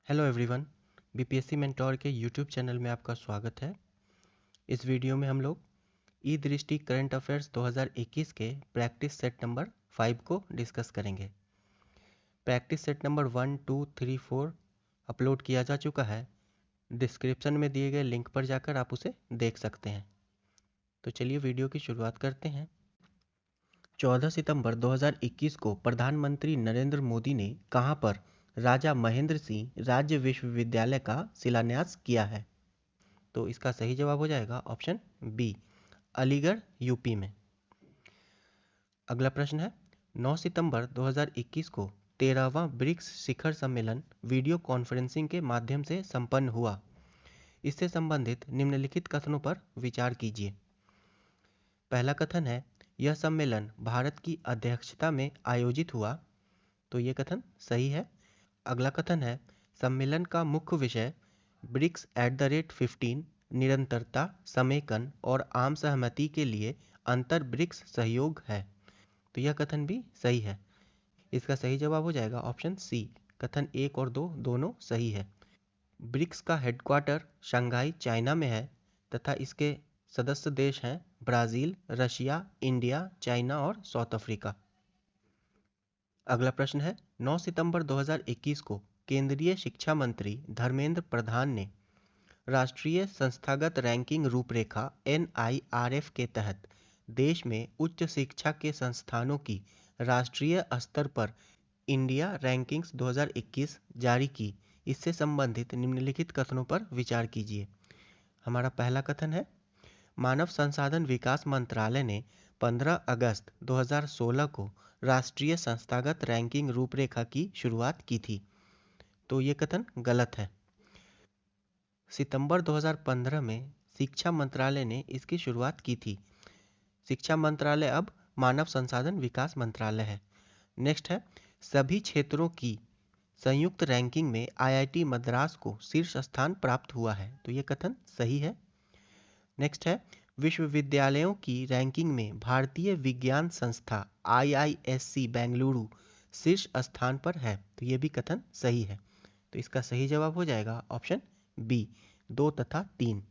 Hello everyone, BPSC mentor के YouTube channel में आपका स्वागत है। इस वीडियो में हम लोग ई दृष्टि करंट अफेयर्स 2021 के प्रैक्टिस सेट नंबर 5 को डिस्कस करेंगे। प्रैक्टिस सेट नंबर 1, 2, 3, 4 अपलोड किया जा चुका है। डिस्क्रिप्शन में दिए गए लिंक पर जाकर आप उसे देख सकते हैं। तो चलिए वीडियो की शुरुआत करते हैं। 14 सितंबर 2021 को प्रधानमंत्री नरेंद्र मोदी ने कहां पर राजा महेंद्र सिंह राज्य विश्वविद्यालय का शिलान्यास किया है? तो इसका सही जवाब हो जाएगा ऑप्शन बी, अलीगढ़, यूपी में। अगला प्रश्न है 9 सितंबर 2021 को 13वां ब्रिक्स शिखर सम्मेलन वीडियो कॉन्फ्रेंसिंग के माध्यम से संपन्न हुआ। इससे संबंधित निम्नलिखित कथनों पर विचार कीजिए। पहला कथन है यह सम्मेलन भारत की अध्यक्षता में आयोजित हुआ। तो ये कथन सही है। अगला कथन है सम्मेलन का मुख्य विषय ब्रिक्स @15 निरंतरता, समेकन और आम सहमति के लिए अंतर ब्रिक्स सहयोग है। तो यह कथन भी सही है। इसका सही जवाब हो जाएगा ऑप्शन सी, कथन 1 और 2 दोनों सही है। ब्रिक्स का हेडक्वार्टर शंघाई, चाइना में है तथा इसके सदस्य देश हैं ब्राज़ील, रशिया, इंडिया, चाइना और साउथ अफ्रीका। अगला प्रश्न है 9 सितंबर 2021 को केंद्रीय शिक्षा मंत्री धर्मेंद्र प्रधान ने राष्ट्रीय संस्थागत रैंकिंग रूपरेखा NIRF के तहत देश में उच्च शिक्षा के संस्थानों की राष्ट्रीय स्तर पर इंडिया रैंकिंग्स 2021 जारी की। इससे संबंधित निम्नलिखित कथनों पर विचार कीजिए। हमारा पहला कथन है मानव संसाधन विकास मंत्रालय ने 15 अगस्त 2016 को राष्ट्रीय संस्थागत रैंकिंग रूपरेखा की शुरुआत की थी। तो ये कथन गलत है। सितंबर 2015 में शिक्षा मंत्रालय ने इसकी शुरुआत की थी। शिक्षा मंत्रालय अब मानव संसाधन विकास मंत्रालय है। नेक्स्ट है सभी क्षेत्रों की संयुक्त रैंकिंग में IIT मद्रास को शीर्ष स्थान प्राप्त हुआ है। तो ये कथन सही है। नेक्स्ट है विश्वविद्यालयों की रैंकिंग में भारतीय विज्ञान संस्था IISc बेंगलुरु शीर्ष स्थान पर है। तो ये भी कथन सही है। तो इसका सही जवाब हो जाएगा ऑप्शन बी, 2 तथा 3।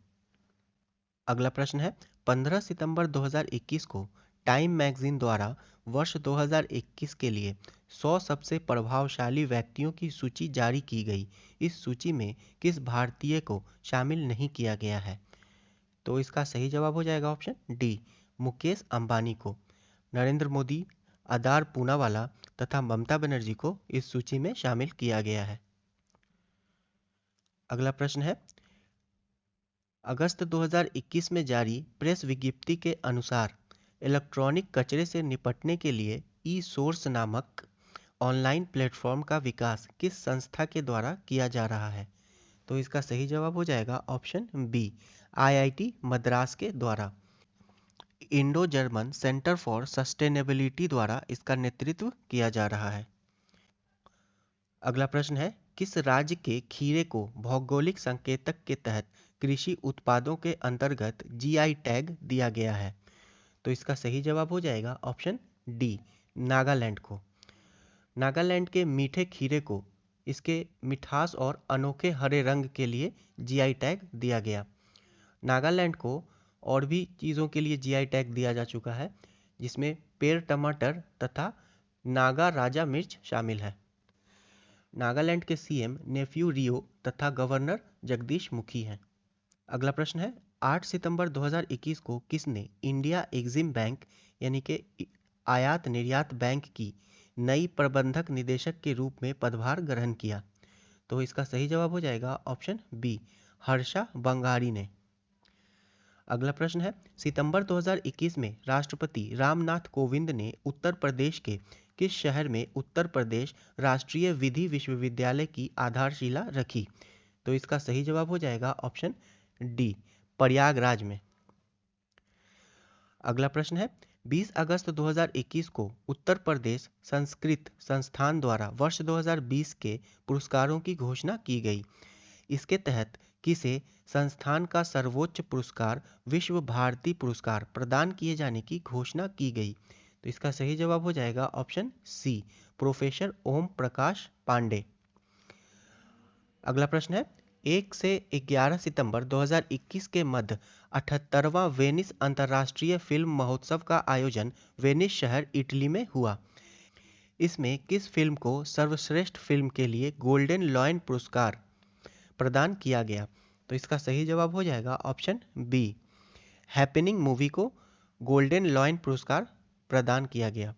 अगला प्रश्न है 15 सितंबर 2021 को टाइम मैगजीन द्वारा वर्ष 2021 के लिए 100 सबसे प्रभावशाली व्यक्तियों की सूची जारी की गई। इस सूची में किस भारतीय को शामिल नहीं किया गया है? तो इसका सही जवाब हो जाएगा ऑप्शन डी, मुकेश अंबानी को। नरेंद्र मोदी, अदार पूनावाला तथा ममता बनर्जी को इस सूची में शामिल किया गया है। अगला प्रश्न है अगस्त 2021 में जारी प्रेस विज्ञप्ति के अनुसार इलेक्ट्रॉनिक कचरे से निपटने के लिए ई सोर्स नामक ऑनलाइन प्लेटफॉर्म का विकास किस संस्था के द्वारा किया जा रहा है? तो इसका सही जवाब हो जाएगा ऑप्शन बी, IIT मद्रास के द्वारा। Indo German centre for sustainability द्वारा इसका नेतृत्व किया जा रहा है। अगला प्रश्न है किस राज्य के खीरे को भौगोलिक संकेतक के तहत कृषि उत्पादों के अंतर्गत GI टैग दिया गया है? तो इसका सही जवाब हो जाएगा ऑप्शन डी, नागालैंड को। नागालैंड के मीठे खीरे को इसके मिठास और अनोखे हरे रंग के लिए GI टैग दिया गया। नागालैंड को और भी चीज़ों के लिए GI टैग दिया जा चुका है, जिसमें पेर टमाटर तथा नागा राजा मिर्च शामिल है। नागालैंड के CM नेफ्यू रियो तथा गवर्नर जगदीश मुखी हैं। अगला प्रश्न है 8 सितंबर 2021 को किसने इंडिया एग्जिम बैंक यानी कि आयात निर्यात बैंक की नई प्रबंधक निदेशक के रूप में पदभार ग्रहण किया? तो इसका सही जवाब हो जाएगा ऑप्शन बी, हर्षा बंगारी ने। अगला प्रश्न है सितंबर 2021 में राष्ट्रपति रामनाथ कोविंद ने उत्तर प्रदेश के किस शहर में उत्तर प्रदेश राष्ट्रीय विधि विश्वविद्यालय की आधारशिला रखी? तो इसका सही जवाब हो जाएगा ऑप्शन डी, प्रयागराज में। अगला प्रश्न है 20 अगस्त 2021 को उत्तर प्रदेश संस्कृत संस्थान द्वारा वर्ष 2020 के पुरस्कारों की घोषणा की गई। इसके तहत किसे संस्थान का सर्वोच्च पुरस्कार विश्व भारती पुरस्कार प्रदान किए जाने की घोषणा की गई? तो इसका सही जवाब हो जाएगा ऑप्शन सी, प्रोफेसर ओम प्रकाश पांडे। अगला प्रश्न है, 1 से 11 सितंबर 2021 के मध्य 78वां वेनिस अंतर्राष्ट्रीय फिल्म महोत्सव का आयोजन वेनिस शहर इटली में हुआ। इसमें किस फिल्म को सर्वश्रेष्ठ फिल्म के लिए गोल्डन लॉयन पुरस्कार प्रदान किया गया? तो इसका सही जवाब हो जाएगा ऑप्शन बी, हैपनिंग मूवी को गोल्डन लॉयन पुरस्कार प्रदान किया गया।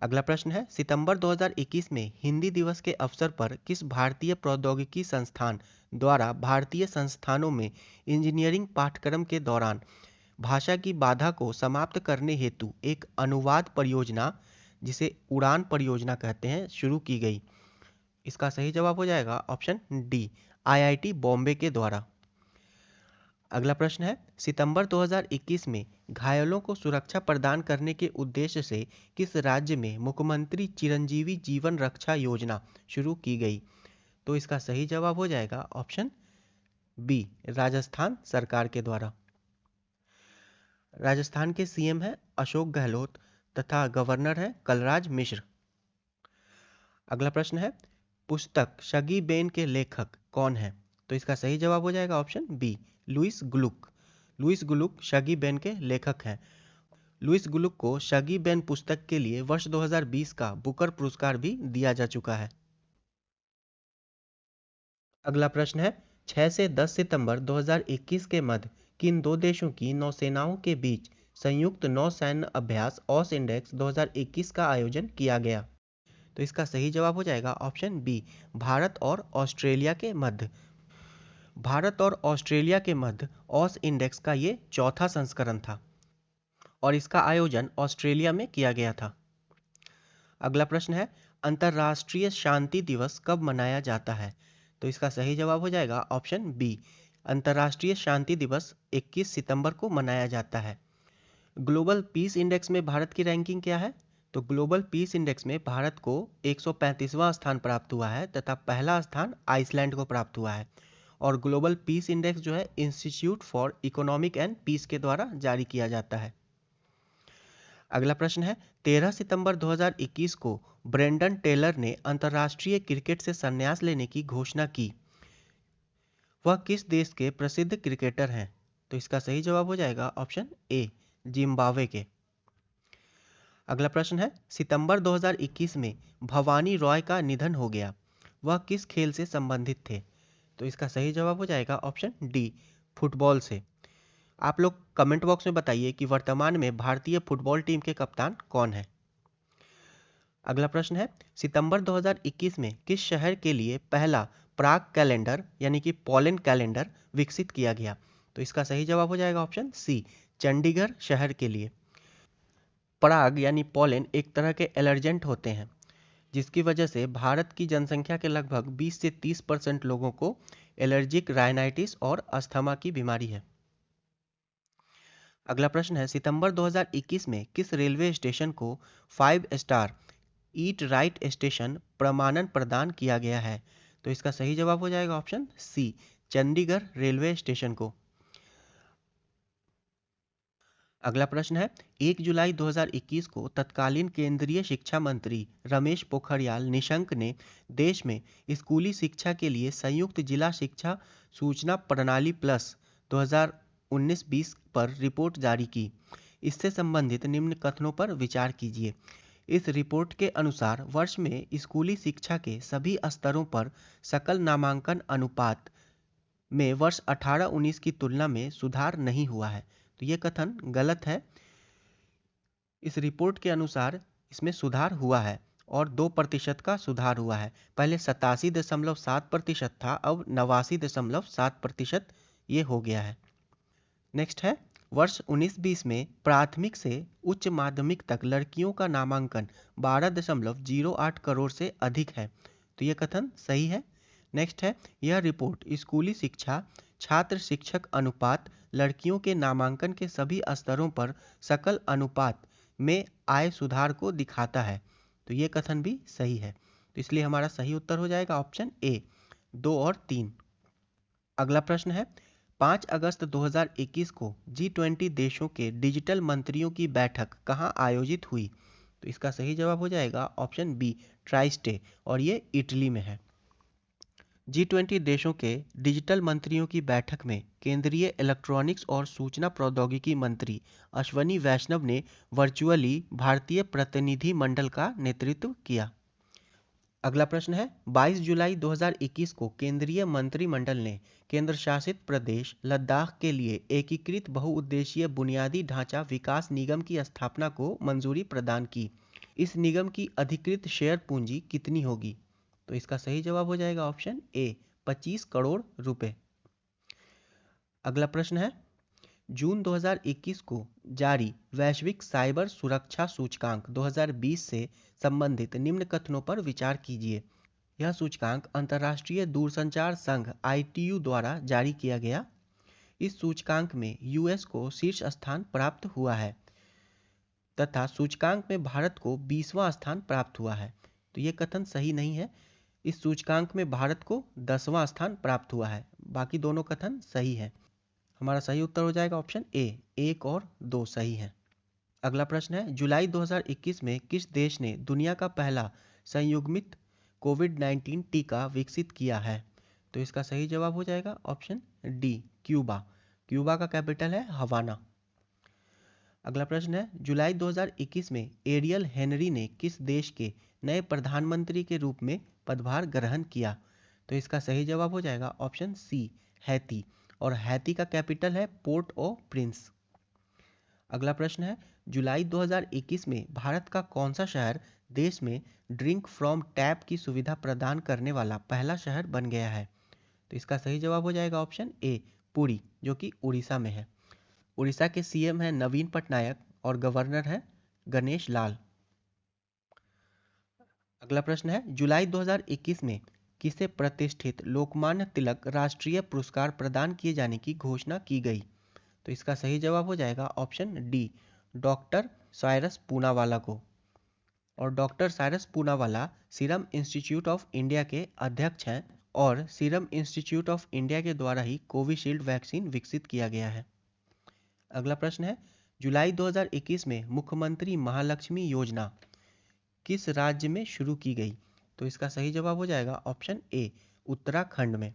अगला प्रश्न है, सितंबर 2021 में हिंदी दिवस के अवसर पर किस भारतीय प्रौद्योगिकी संस्थान द्वारा भारतीय संस्थानों में इंजीनियरिंग पाठ्यक्रम के दौरान भाषा की बाधा को समाप्त करने हेतु एक अनुवाद परियोजना, जिसे उड़ान परियोजना कहते हैं, शुरू की गई? इसका सही जवाब हो जाएगा ऑप्शन डी, आईआईटी बॉम्बे के द्वारा। अगला प्रश्न है, सितंबर 2021 में घायलों को सुरक्षा प्रदान करने के उद्देश्य से किस राज्य में मुख्यमंत्री चिरंजीवी जीवन रक्षा योजना शुरू की गई? तो इसका सही जवाब हो जाएगा ऑप्शन बी, राजस्थान सरकार के द्वारा। राजस्थान के सीएम है अशोक गहलोत तथा गवर्नर है कलराज मिश्र। अगला प्रश्न है, पुस्तक शगी बेन के लेखक कौन है? तो इसका सही जवाब हो जाएगा option B, Louise Gluck. Louise Gluck Shuggie Bain के लेखक हैं। लुइस ग्लुक को शगी बेन पुस्तक के लिए वर्ष 2020 का बुकर पुरस्कार भी दिया जा चुका है। अगला प्रश्न है, 6 से 10 सितंबर 2021 के मध्य किन दो देशों की नौसेनाओं के बीच संयुक्त नौसैन्य अभ्यास ऑस इंडेक्स 2021 का आयोजन किया गया? तो इसका सही जवाब हो जाएगा ऑप्शन बी, भारत और ऑस्ट्रेलिया के मध्य। भारत और ऑस्ट्रेलिया के मध्य ऑस इंडेक्स का ये चौथा संस्करण था और इसका आयोजन ऑस्ट्रेलिया में किया गया था। अगला प्रश्न है, अंतर्राष्ट्रीय शांति दिवस कब मनाया जाता है? तो इसका सही जवाब हो जाएगा ऑप्शन बी, अंतर्राष्ट्रीय शांति दिवस 21 सितंबर को मनाया जाता है। ग्लोबल पीस इंडेक्स में भारत की रैंकिंग क्या है? तो ग्लोबल पीस इंडेक्स में भारत को 135वां स्थान प्राप्त हुआ है तथा पहला स्थान आइसलैंड को प्राप्त हुआ है। और ग्लोबल पीस इंडेक्स जो है institute for economic and peace के द्वारा जारी किया जाता है। अगला प्रश्न है, 13 सितंबर 2021 को ब्रेंडन टेलर ने अंतर्राष्ट्रीय क्रिकेट से संन्यास लेने की घोषणा की। वह किस देश के प्रसिद्ध क्रिकेटर हैं? तो इसका सही जवाब हो जाएगा ऑप्शन ए, जिम्बाब्वे के। अगला प्रश्न है, सितंबर 2021 में भवानी रॉय का निधन हो गया। वह किस खेल से संबंधित थे? तो इसका सही जवाब हो जाएगा ऑप्शन डी, फुटबॉल से। आप लोग कमेंट बॉक्स में बताइए कि वर्तमान में भारतीय फुटबॉल टीम के कप्तान कौन है। अगला प्रश्न है, सितंबर 2021 में किस शहर के लिए पहला प्राग कैलेंडर यानी कि पोलैंड कैलेंडर विकसित किया गया? तो इसका सही जवाब हो जाएगा ऑप्शन सी, चंडीगढ़ शहर के लिए। प्राग यानी पोलैंड एक तरह के एलर्जेंट होते हैं जिसकी वजह से भारत की जनसंख्या के लगभग 20 से 30% लोगों को एलर्जिक राइनाइटिस और अस्थमा की बीमारी है। अगला प्रश्न है, सितंबर 2021 में किस रेलवे स्टेशन को 5 स्टार ईट राइट स्टेशन प्रमाणन प्रदान किया गया है? तो इसका सही जवाब हो जाएगा option C, Chandigarh railway station को। अगला प्रश्न है, 1 जुलाई 2021 को तत्कालीन केंद्रीय शिक्षा मंत्री रमेश पोखरियाल निशंक ने देश में स्कूली शिक्षा के लिए संयुक्त जिला शिक्षा सूचना प्रणाली प्लस 2019-20 पर रिपोर्ट जारी की। इससे संबंधित निम्न कथनों पर विचार कीजिए। इस रिपोर्ट के अनुसार वर्ष में स्कूली शिक्षा के सभी स्तरों पर सकल नामांकन अनुपात में वर्ष 18-19 की तुलना में सुधार नहीं हुआ है। तो ये कथन गलत है। इस रिपोर्ट के अनुसार इसमें सुधार हुआ है और 2% का सुधार हुआ है। पहले 87.7% था, अब 89.7% ये हो गया है। नेक्स्ट है, वर्ष 19-20 में प्राथमिक से उच्च माध्यमिक तक लड़कियों का नामांकन 12.08 करोड़ से अधिक है। तो ये कथन सही है। नेक्स्ट है, यह रिपोर्ट स्कूली शिक्षा छात्र शिक्षक अनुपात लड़कियों के नामांकन के सभी स्तरों पर सकल अनुपात में आए सुधार को दिखाता है। तो ये कथन भी सही है। तो इसलिए हमारा सही उत्तर हो जाएगा ऑप्शन ए, 2 और 3। अगला प्रश्न है, 5 अगस्त 2021 को G20 देशों के डिजिटल मंत्रियों की बैठक कहाँ आयोजित हुई? तो इसका सही जवाब हो जाएगा ऑप्शन बी, ट्राइस्टे, और ये इटली में है। G20 देशों के डिजिटल मंत्रियों की बैठक में केंद्रीय इलेक्ट्रॉनिक्स और सूचना प्रौद्योगिकी मंत्री अश्वनी वैष्णव ने वर्चुअली भारतीय प्रतिनिधि मंडल का नेतृत्व किया। अगला प्रश्न है 22 जुलाई 2021 को केंद्रीय मंत्रिमंडल ने केंद्र शासित प्रदेश लद्दाख के लिए एकीकृत बहुउद्देशीय बुनियादी ढांचा विकास निगम की स्थापना को मंजूरी प्रदान की। इस निगम की अधिकृत शेयर पूंजी कितनी होगी? तो इसका सही जवाब हो जाएगा ऑप्शन ए 25 करोड़ रुपए। अगला प्रश्न है जून 2021 को जारी वैश्विक साइबर सुरक्षा सूचकांक 2020 से संबंधित निम्न कथनों पर विचार कीजिए। यह सूचकांक अंतर्राष्ट्रीय दूरसंचार संघ ITU द्वारा जारी किया गया। इस सूचकांक में यूएस को शीर्ष स्थान प्राप्त हुआ है तथा सूचकांक में भारत को 20वां स्थान प्राप्त हुआ है। तो ये कथन सही नहीं है। इस सूचकांक में भारत को 10वां स्थान प्राप्त हुआ है। बाकी दोनों कथन सही है। हमारा सही उत्तर हो जाएगा ऑप्शन ए 1 और 2 सही है। अगला प्रश्न है जुलाई 2021 में किस देश ने दुनिया का पहला संयुग्मित कोविड-19 टीका विकसित किया है? तो इसका सही जवाब हो जाएगा ऑप्शन डी क्यूबा। क्यूबा का कैपिटल है हवाना। अगला प्रश्न है जुलाई 2021 में एरियल हेनरी ने किस देश के नए प्रधानमंत्री के रूप में पदभार ग्रहण किया? तो इसका सही जवाब हो जाएगा ऑप्शन सी हैती, और हैती का कैपिटल है पोर्ट ओ प्रिंस। अगला प्रश्न है जुलाई 2021 में भारत का कौन सा शहर देश में ड्रिंक फ्रॉम टैप की सुविधा प्रदान करने वाला पहला शहर बन गया है? तो इसका सही जवाब हो जाएगा ऑप्शन ए पुरी, जो कि उड़ीसा में है। उड़ीसा के सीएम है नवीन पटनायक और गवर्नर है गणेश लाल। अगला प्रश्न है जुलाई 2021 में किसे प्रतिष्ठित लोकमान्य तिलक राष्ट्रीय पुरस्कार प्रदान किए जाने की घोषणा की गई? तो इसका सही जवाब हो जाएगा option D doctor Cyrus Poonawalla को। और doctor Cyrus Poonawalla serum institute of India के अध्यक्ष हैं और सीरम इंस्टीट्यूट ऑफ इंडिया के द्वारा ही कोविशील्ड वैक्सीन विकसित किया गया है। अगला प्रश्न है जुलाई 2021 में मुख्यमंत्री महालक्ष्मी योजना किस राज्य में शुरू की गई? तो इसका सही जवाब हो जाएगा ऑप्शन ए उत्तराखंड में।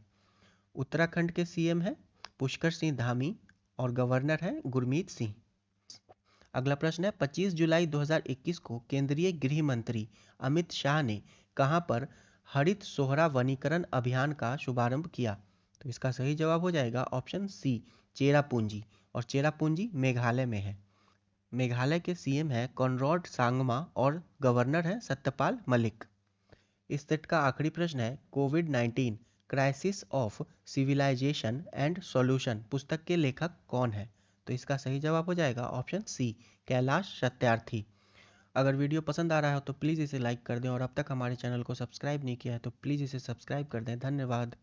उत्तराखंड के सीएम है पुष्कर सिंह धामी और गवर्नर है गुरमीत सिंह। अगला प्रश्न है 25 जुलाई 2021 को केंद्रीय गृह मंत्री अमित शाह ने कहां पर हरित सोहरा वनीकरण अभियान का शुभारंभ किया? तो इसका सही जवाब हो जाएगा ऑप्शन सी चेरापूंजी, और चेरापूंजी मेघालय में है। मेघालय के सीएम है कॉनरैड सांगमा और गवर्नर है सत्यपाल मलिक। इस सेट का आखिरी प्रश्न है कोविड-19 crisis of civilization and solution पुस्तक के लेखक कौन है? तो इसका सही जवाब हो जाएगा ऑप्शन सी कैलाश सत्यार्थी। अगर वीडियो पसंद आ रहा हो तो प्लीज़ इसे लाइक कर दें और अब तक हमारे चैनल को सब्सक्राइब नहीं किया है तो प्लीज़ इसे सब्सक्राइब कर दें। धन्यवाद।